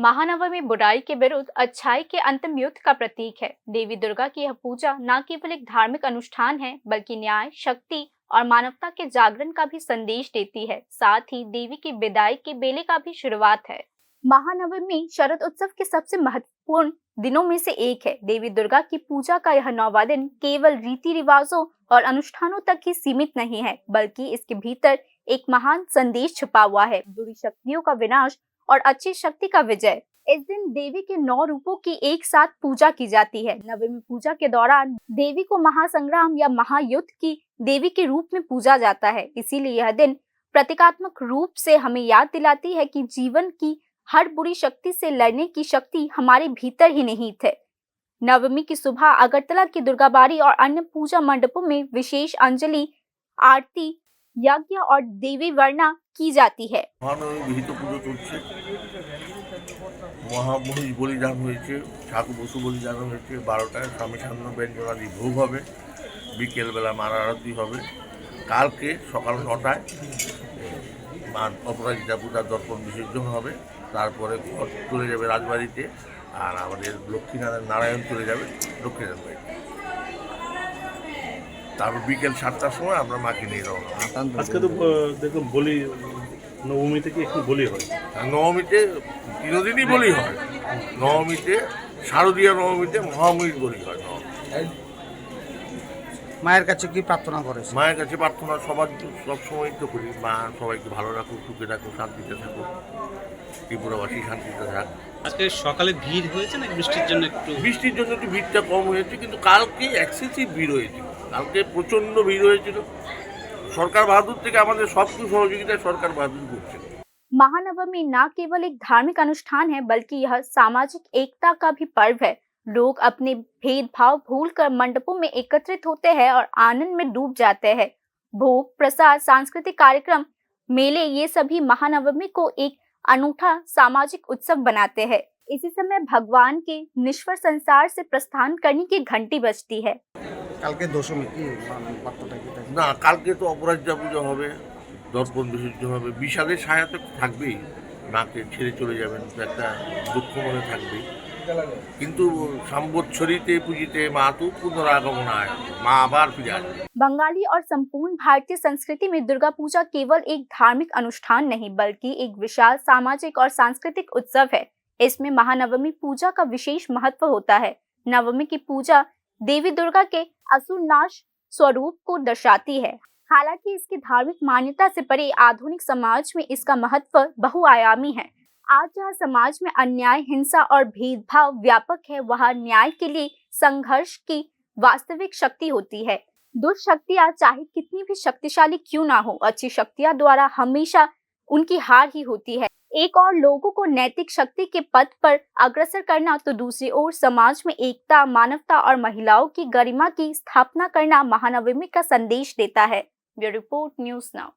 महानवमी बुराई के विरुद्ध अच्छाई के अंतिम युद्ध का प्रतीक है। देवी दुर्गा की यह पूजा न केवल एक धार्मिक अनुष्ठान है, बल्कि न्याय, शक्ति और मानवता के जागरण का भी संदेश देती है। साथ ही देवी की विदाई के बेले का भी शुरुआत है। महानवमी शरद उत्सव के सबसे महत्वपूर्ण दिनों में से एक है। देवी दुर्गा की पूजा का यह 9वां दिन केवल रीति रिवाजों और अनुष्ठानों तक ही सीमित नहीं है, बल्कि इसके भीतर एक महान संदेश छुपा हुआ है, बुरी शक्तियों का विनाश और अच्छी शक्ति का विजय। इस दिन देवी के 9 रूपों की एक साथ पूजा की जाती है। नवमी पूजा के दौरान देवी को महासंग्राम या महायुद्ध की देवी के रूप में पूजा जाता है। इसीलिए यह दिन प्रतीकात्मक रूप से हमें याद दिलाती है कि जीवन की हर बुरी शक्ति से लड़ने की शक्ति हमारे भीतर ही निहित है। नवमी की सुबह अगरतला की दुर्गाबाड़ी और अन्य पूजा मंडपों में विशेष अंजलि, आरती, यज्ञ और देवी वर्णा की जाती है। মহামহিষ বলিদান হয়েছে, ঠাকুর বসু বলিদান হয়েছে। 12টায় স্বামী সান্ন ব্যঞ্জনাদি ভোগ হবে, বিকেলবেলা মার আরতি হবে। কালকে সকাল 9টায় মা অপরাজিতা পূজার দর্পণ বিসর্জন হবে। তারপরে ঘর চলে যাবে রাজবাড়িতে, আর আমাদের লক্ষ্মীনারায়ণ চলে যাবে লক্ষ্মীনারায়ণ বাড়িতে। তারপর বিকেল 7টার সময় আমরা মাকে নিয়ে রওনা। আজকে তো দেখুন বলি নবমী থেকে একটু বলি হয়, নবমীতে 3 দিনই বলি হয়। নবমীতে শারদীয় নবমীতে মহামহিষ বলি হয়। মায়ের কাছে কি প্রার্থনা করে? মায়ের কাছে প্রার্থনা সবসময় তো করি, মা সবাইকে ভালো রাখুক, সুখে রাখুক, শান্তিতে থাকুক, ত্রিপুরাবাসী শান্তিতে থাক। আজকে সকালে ভিড় হয়েছে না বৃষ্টির জন্য? বৃষ্টির জন্য একটু ভিড়টা কম হয়েছে, কিন্তু কালকে এক্সেসিভ ভিড় হয়েছিল। কালকে প্রচণ্ড ভিড় হয়েছিল। সরকার বাহাদুর থেকে আমাদের সবকিছু সহযোগিতা সরকার বাহাদুর করছে। महानवमी न केवल एक धार्मिक अनुष्ठान है, बल्कि यह सामाजिक एकता का भी पर्व है। लोग अपने भेदभाव भूलकर मंडपों में एकत्रित होते हैं और आनंद में डूब जाते हैं। भोग, प्रसाद, सांस्कृतिक कार्यक्रम, मेले, ये सभी महानवमी को एक अनूठा सामाजिक उत्सव बनाते हैं। इसी समय भगवान के निश्वर संसार से प्रस्थान करने की घंटी बजती है। কালকে দশমী কি বার্তাটা কি থাকে? না, কালকে তো অপরাজিতা পুজো হবে, দর্পণ বিসর্জন হবে। বিষাদের ছায়া তো থাকবেই, মাকে ছেড়ে চলে যাবেন তো একটা দুঃখ মনে থাকবেই। কিন্তু সম্বৎসরিতে पूजिते मातु पुनरागमनाय, माँ आबार फिरे आए। बंगाली और संपूर्ण भारतीय संस्कृति में दुर्गा पूजा केवल एक धार्मिक अनुष्ठान नहीं, बल्कि एक विशाल सामाजिक और सांस्कृतिक उत्सव है। इसमें महानवमी पूजा का विशेष महत्व होता है। नवमी की पूजा देवी दुर्गा के असुर नाश स्वरूप को दर्शाती है। हालांकि इसकी धार्मिक मान्यता से परे आधुनिक समाज में इसका महत्व बहुआयामी है। आज जहाँ समाज में अन्याय, हिंसा और भेदभाव व्यापक है, वहाँ न्याय के लिए संघर्ष की वास्तविक शक्ति होती है। दुष्ट शक्तियाँ चाहे कितनी भी शक्तिशाली क्यों ना हो, अच्छी शक्तियाँ द्वारा हमेशा उनकी हार ही होती है। एक और लोगों को नैतिक शक्ति के पथ पर अग्रसर करना, तो दूसरी ओर समाज में एकता, मानवता और महिलाओं की गरिमा की स्थापना करना महानवमी का संदेश देता है। Bureau report, news now.